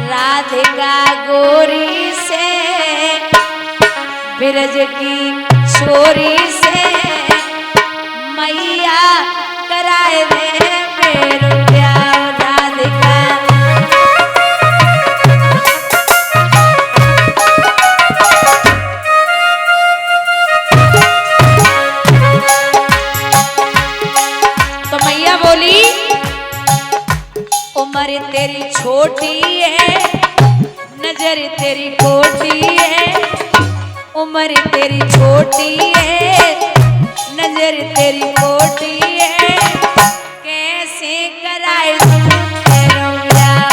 राधिका गोरी से बिरज की छोरी से मैया कराए दे मेरो प्यार राधिका। तो मैया बोली उम्र तेरी छोटी है नजर तेरी खोटी है, उम्र तेरी छोटी है नजर तेरी खोटी है, कैसे कराए तेरा प्यार।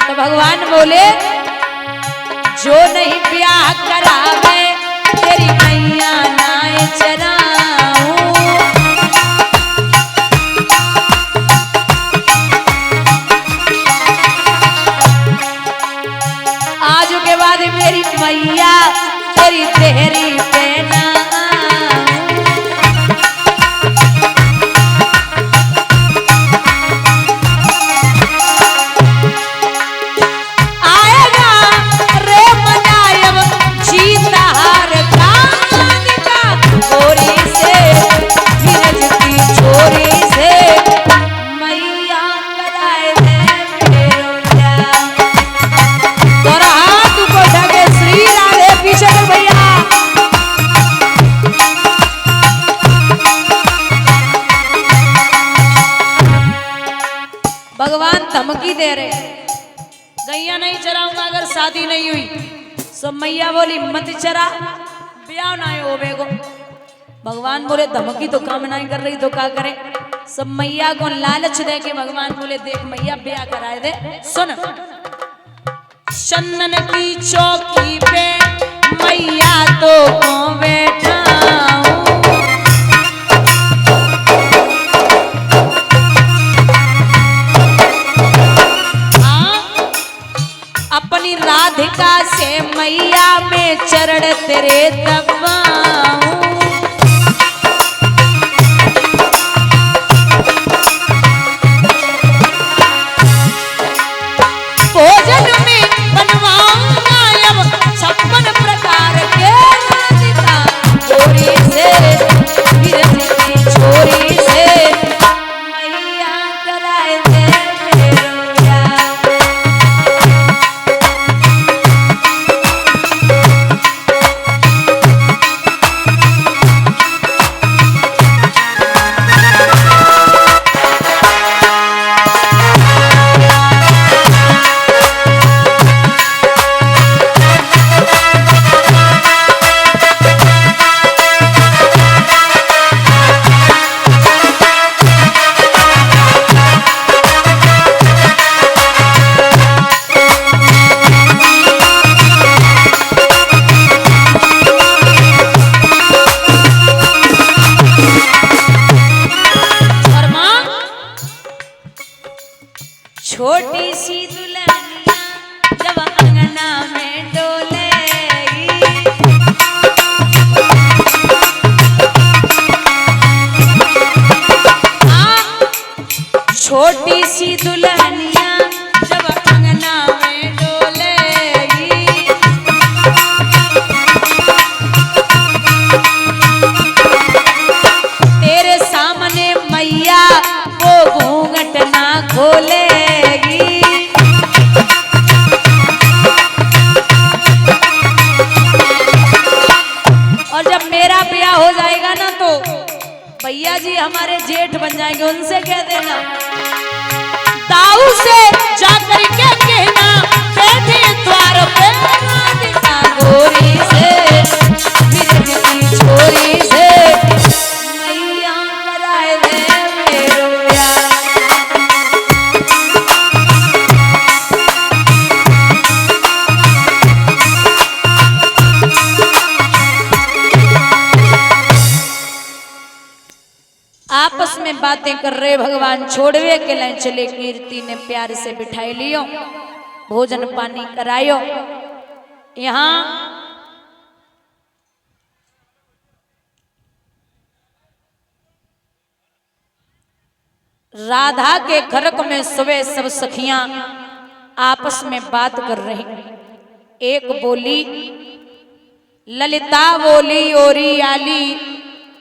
तो भगवान बोले जो नहीं ब्याह करावे तेरी मैया नाय चराऊं। आज के बाद मेरी मैया तेरी तेरी पे ना भगवान धमकी दे रहे गैया नहीं चराऊंगा अगर शादी नहीं हुई। सब मैया बोली मत चरा ब्याह ना हो बेगो। भगवान बोले धमकी तो काम नहीं कर रही तो क्या करे। सब मैया को लालच दे के भगवान बोले देख मैया ब्याह कराए दे। सुन चंदन की चौकी पे मैया तो को बैठा अपनी राधिका से मैया में चरण तेरे दबाऊं। भोजन में बनवाऊंगा अब 56 प्रकार के राधिका गोरी से बिरज की छोरी से मैया कराए दे मेरो प्यार। छोटी सी दुल्हनिया जब अंगना में डोलेगी, छोटी सी दुल्हनिया जब अंगना में डोलेगी, तेरे सामने मैया वो घूंघट ना खोले। हो जाएगा ना तो भैया जी हमारे जेठ बन जाएंगे। उनसे कह देना ताऊ से जाकर के कहना बैठे द्वार पे राधिका गोरी से बिरज की छोरी से मैया कराए दे मेरो प्यार। आपस में बातें कर रहे भगवान छोड़वे के लाइन चले। कीर्ति ने प्यार से बिठाई लियो, भोजन पानी करायो। यहाँ राधा के घरक में सुबह सब सखियां आपस में बात कर रही। एक बोली ललिता बोली ओरी आली,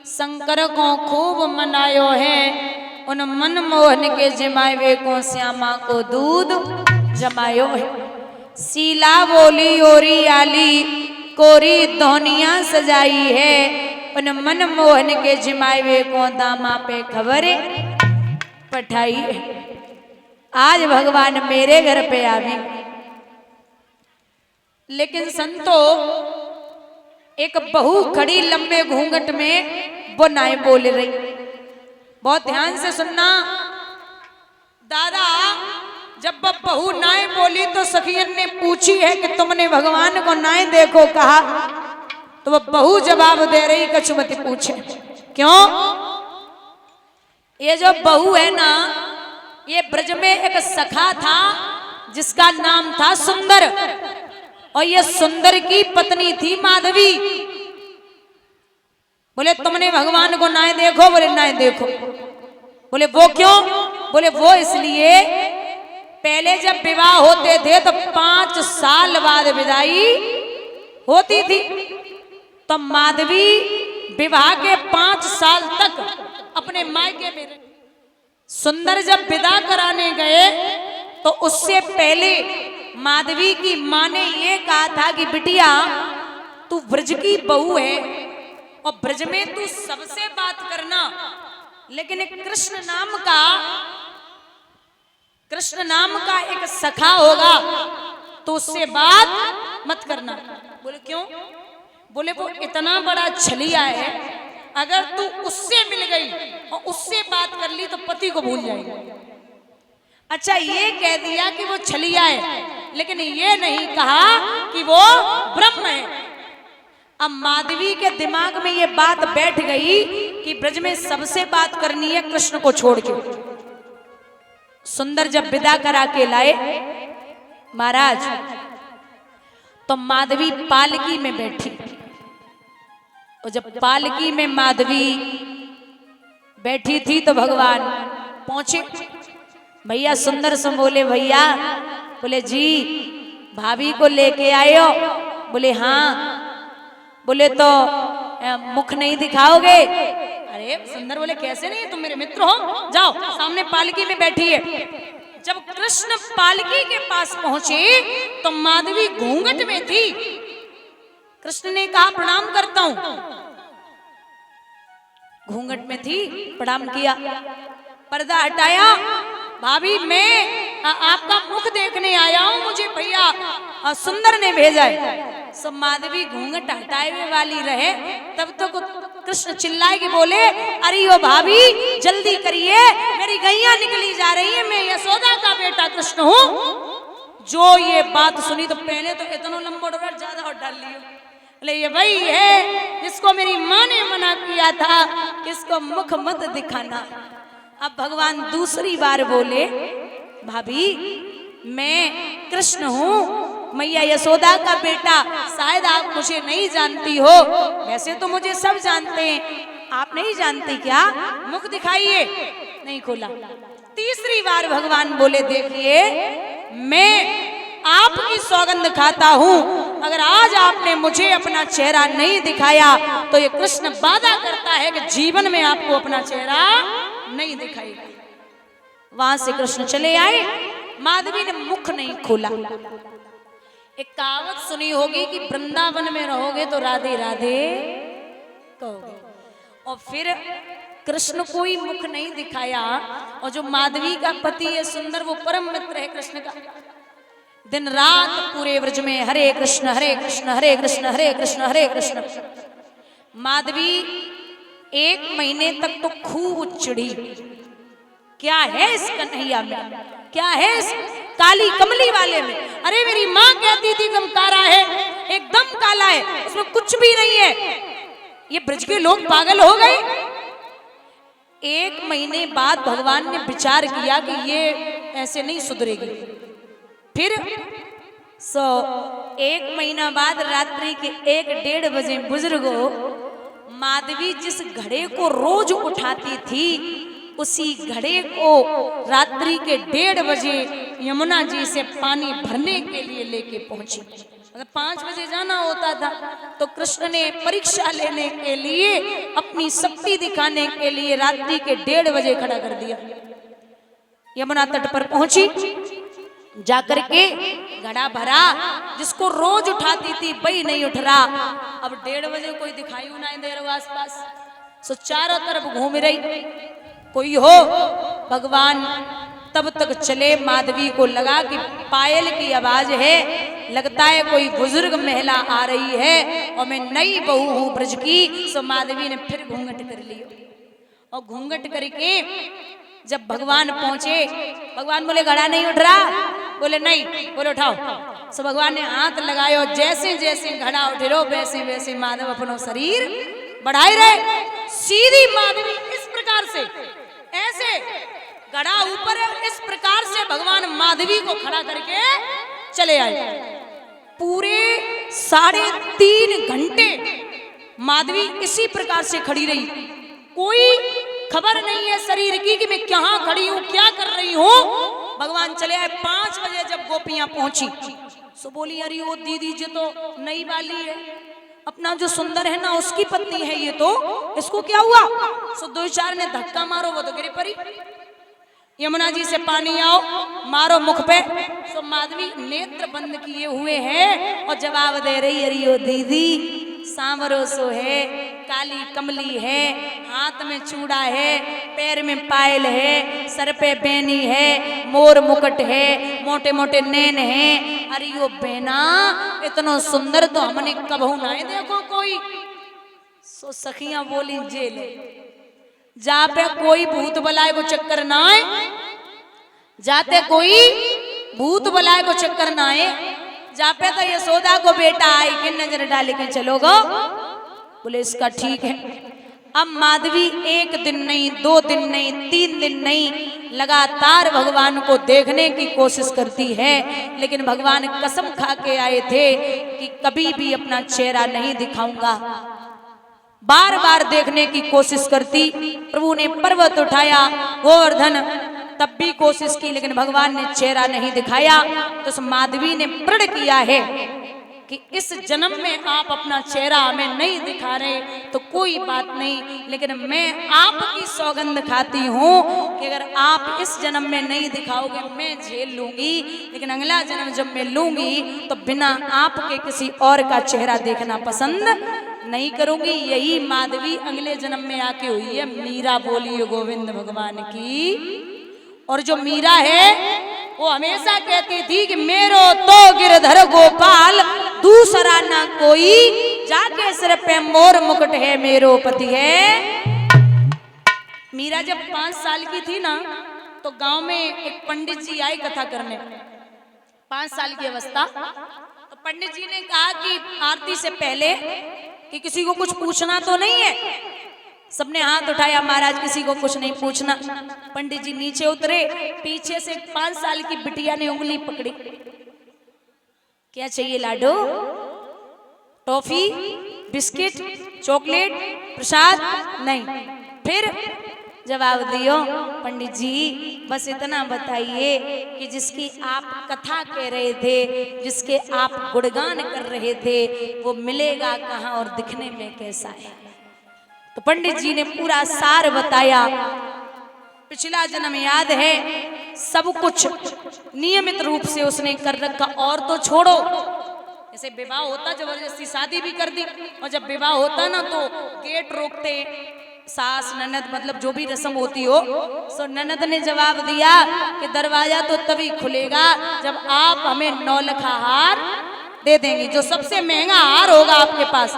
शंकर को खूब मनायो है, उन मनमोहन के जमावे को श्यामा को दूध जमायो है। शीला बोली ओरी आली, कोरी धोनिया सजाई है, उन मनमोहन के जमावे को दामा पे खबर पठाई है। आज भगवान मेरे घर पे आवे, लेकिन संतो एक बहू खड़ी लंबे घूंघट में वो नाय बोल रही। बहुत ध्यान से सुनना दादा, जब वो बहू नाय बोली तो सखियन ने पूछी है कि तुमने भगवान को नाय देखो कहा, तो वो बहू जवाब दे रही कछुमती पूछे क्यों। ये जो बहू है ना, ये ब्रज में एक सखा था जिसका नाम था सुंदर, और ये सुंदर की पत्नी थी माधवी। बोले तुमने भगवान को नाय देखो? बोले नाय देखो। बोले वो क्यों? बोले वो इसलिए पहले जब विवाह होते थे तो 5 साल बाद विदाई होती थी, तो माधवी विवाह के 5 साल तक अपने मायके में रही। सुंदर जब विदा कराने गए तो उससे पहले माधवी की माँ ने ये कहा था कि बिटिया तू ब्रज की बहू है और ब्रज में तू सबसे बात करना, लेकिन एक कृष्ण नाम का एक सखा होगा तो उससे बात मत करना। बोले क्यों? बोले वो इतना बड़ा छलिया है, अगर तू उससे मिल गई और उससे बात कर ली तो पति को भूल जाएगी। अच्छा ये कह दिया कि वो छलिया है, लेकिन ये नहीं कहा कि वो ब्रह्म है। अब माधवी के दिमाग में ये बात बैठ गई कि ब्रज में सबसे बात करनी है कृष्ण को छोड़ के। सुंदर जब विदा करा के लाए महाराज, तो माधवी पालकी में बैठी, और जब पालकी में माधवी बैठी थी तो भगवान पहुंचे। भैया सुंदर से बोले भैया, बोले जी भाभी को लेके आए हो? बोले हाँ। बोले तो मुख नहीं दिखाओगे? अरे सुंदर बोले कैसे नहीं, तुम मेरे मित्र हो, जाओ सामने पालकी में बैठी है। जब कृष्ण पालकी के पास पहुंचे तो माधवी घूंघट में थी। कृष्ण ने कहा प्रणाम करता हूं। घूंघट में थी, प्रणाम किया, पर्दा हटाया। भाभी मैं आपका मुख देखने आया हूं, मुझे भैया सुंदर ने भेजा है। सब माधवी घूंघट हटाए हुए वाली रहे, तब तक कृष्ण चिल्लाए कि बोले अरे ओ भाभी जल्दी करिए, मेरी गैया निकली जा रही है, मैं यशोदा का बेटा कृष्ण हूं। जो ये बात सुनी तो पहले तो इतना लंबा डोरा ज्यादा और डाल लियो। ये वही है जिसको मेरी माँ ने मना किया था, इसको मुख मत दिखाना। अब भगवान दूसरी बार बोले भाभी मैं कृष्ण हूँ, मैया यशोदा का बेटा, शायद आप मुझे नहीं जानती हो, वैसे तो मुझे सब जानते हैं, आप नहीं जानती क्या? मुख दिखाइए। नहीं खोला। तीसरी बार भगवान बोले देखिए मैं आपकी सौगंध खाता हूं, अगर आज आपने मुझे अपना चेहरा नहीं दिखाया तो ये कृष्ण वादा करता है कि जीवन में आपको अपना चेहरा नहीं दिखाएगा। वहां से कृष्ण चले आए, माधवी ने मुख नहीं खोला। एक कहावत सुनी होगी कि वृंदावन में रहोगे तो राधे राधे कहोगे, और फिर कृष्ण कोई मुख नहीं दिखाया। और जो माधवी का पति है सुंदर, वो परम मित्र है कृष्ण का, दिन रात पूरे व्रज में हरे कृष्ण हरे कृष्ण हरे कृष्ण हरे कृष्ण हरे कृष्ण। माधवी 1 महीने तक तो खूब चिढ़ी, क्या है इस कन्हैया में, क्या है इस काली कमली वाले में। अरे मेरी माँ कहती थी गम काला है, एकदम काला है, उसमें कुछ भी नहीं है, ये ब्रज के लोग पागल हो गए। 1 महीने बाद भगवान ने विचार किया कि ये ऐसे नहीं सुधरेगी। फिर 1 महीना बाद रात्रि के 1-1:30 बजे बुजुर्गों, माधवी जिस घड़े को रोज उठाती थी उसी घड़े को रात्रि के 1:30 बजे यमुना जी से पानी भरने के लिए लेके पहुंची। मतलब 5 बजे जाना होता था, तो कृष्ण ने परीक्षा लेने के लिए, अपनी शक्ति दिखाने के लिए रात्रि के 1:30 बजे खड़ा कर दिया। यमुना तट पर पहुंची, जाकर के घड़ा भरा, जिसको रोज उठाती थी वही नहीं उठ रहा। अब 1:30 बजे कोई दिखाई नहीं दे रहा आसपास, सो चारों तरफ घूम रही, कोई हो। भगवान तब तक चले, माधवी को लगा कि पायल की आवाज है, लगता है कोई बुजुर्ग महिला आ रही है और मैं नई बहू हूं ब्रज की। सो माधवी ने फिर घूंघट कर लिया, और घूंघट करके जब भगवान पहुंचे, भगवान बोले घड़ा नहीं उठ रहा, बोले नहीं, बोले उठाओ। सो भगवान ने हाथ लगाया, जैसे जैसे घड़ा उठे रो वैसे वैसे माधव अपना शरीर बढ़ाए रहे। सीधी माधवी इस प्रकार से, ऐसे घड़ा ऊपर है, इस प्रकार से भगवान माधवी को खड़ा करके चले आए। पूरे 3.5 घंटे माधवी इसी प्रकार से खड़ी रही, कोई खबर नहीं है शरीर की कि मैं कहां खड़ी हूं, क्या कर रही हूं। भगवान चले आए। 5 बजे जब गोपियां पहुंची, सो बोली अरे वो दीदी जी तो नई वाली है, अपना जो सुंदर है ना उसकी पत्नी है ये, तो इसको क्या हुआ। सो 2-4 ने धक्का मारो, वो तो गिरी पड़ी। यमुना जी से पानी आओ, मारो मुख पे। सो माधवी नेत्र बंद किए हुए हैं और जवाब दे रही, अरे ओ दीदी सांवरो सो है, काली कमली है, हाथ में चूड़ा है, पैर में पायल है, सर पे बेनी है, मोर मुकुट है, मोटे मोटे नैन है। अरे यो बेना इतना सुंदर तो हमने कबहू ना देखो कोई। सो सखियां बोली जेल जा पे कोई भूत बलाए को चक्कर ना आए, जाते कोई भूत बलाए को चक्कर ना आए, जा पे तो यशोदा को बेटा आई के नजर डाल के चलोगो। बोले इसका ठीक है। अब माधवी 1 दिन नहीं, 2 दिन नहीं, 3 दिन नहीं, लगातार भगवान को देखने की कोशिश करती है, लेकिन भगवान कसम खा के आए थे कि कभी भी अपना चेहरा नहीं दिखाऊंगा। बार बार देखने की कोशिश करती, प्रभु ने पर्वत उठाया गोवर्धन, तब भी कोशिश की, लेकिन भगवान ने चेहरा नहीं दिखाया। तो उस माधवी ने प्रण किया है कि इस जन्म में आप अपना चेहरा हमें नहीं दिखा रहे तो कोई बात नहीं, लेकिन मैं आपकी सौगंध खाती हूँ कि अगर आप इस जन्म में नहीं दिखाओगे मैं झेल लूंगी, लेकिन अगला जन्म जब मैं लूंगी तो बिना आपके किसी और का चेहरा देखना पसंद नहीं करूंगी। यही माधवी अगले जन्म में आके हुई है। मीरा बोली गोविंद भगवान की। और जो मीरा है वो हमेशा कहती थी कि मेरो तो गिरधर गोपाल, दूसरा ना कोई, जाके सिर पे मोर मुकुट है, मेरो पति है। मीरा जब 5 साल की थी ना, तो गांव में एक पंडित जी आए कथा करने, 5 साल की अवस्था। तो पंडित जी ने कहा कि आरती से पहले कि किसी को कुछ पूछना तो नहीं है। सबने हाथ उठाया, महाराज किसी को कुछ नहीं पूछना। पंडित जी नीचे उतरे, पीछे से 5 साल की बिटिया ने उंगली पकड़ी, क्या चाहिए लाडो, टॉफी, बिस्किट, चॉकलेट, प्रसाद? नहीं। फिर जवाब दियो, पंडित जी बस इतना बताइए कि जिसकी आप कथा कह रहे थे, जिसके आप गुणगान कर रहे थे, वो मिलेगा कहाँ और दिखने में कैसा है। तो पंडित जी ने पूरा सार बताया। पिछला जन्म याद है, सब कुछ नियमित रूप से उसने कर रखा। और तो छोड़ो, जैसे विवाह होता जबरदस्ती शादी भी कर दी, और जब विवाह होता ना तो गेट रोकते सास ननद, मतलब जो भी रस्म होती हो। सो ननद ने जवाब दिया कि दरवाजा तो तभी खुलेगा जब आप हमें 9 लखा हार दे देंगी, जो सबसे महंगा हार होगा आपके पास।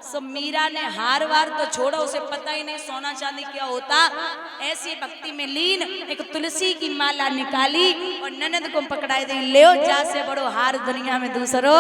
सो मीरा ने हार वार तो छोड़ा, उसे पता ही नहीं सोना चांदी क्या होता। ऐसी भक्ति में लीन एक तुलसी की माला निकाली और ननद को पकड़ाई दी, ले जा से बड़ो हार दुनिया में दूसरो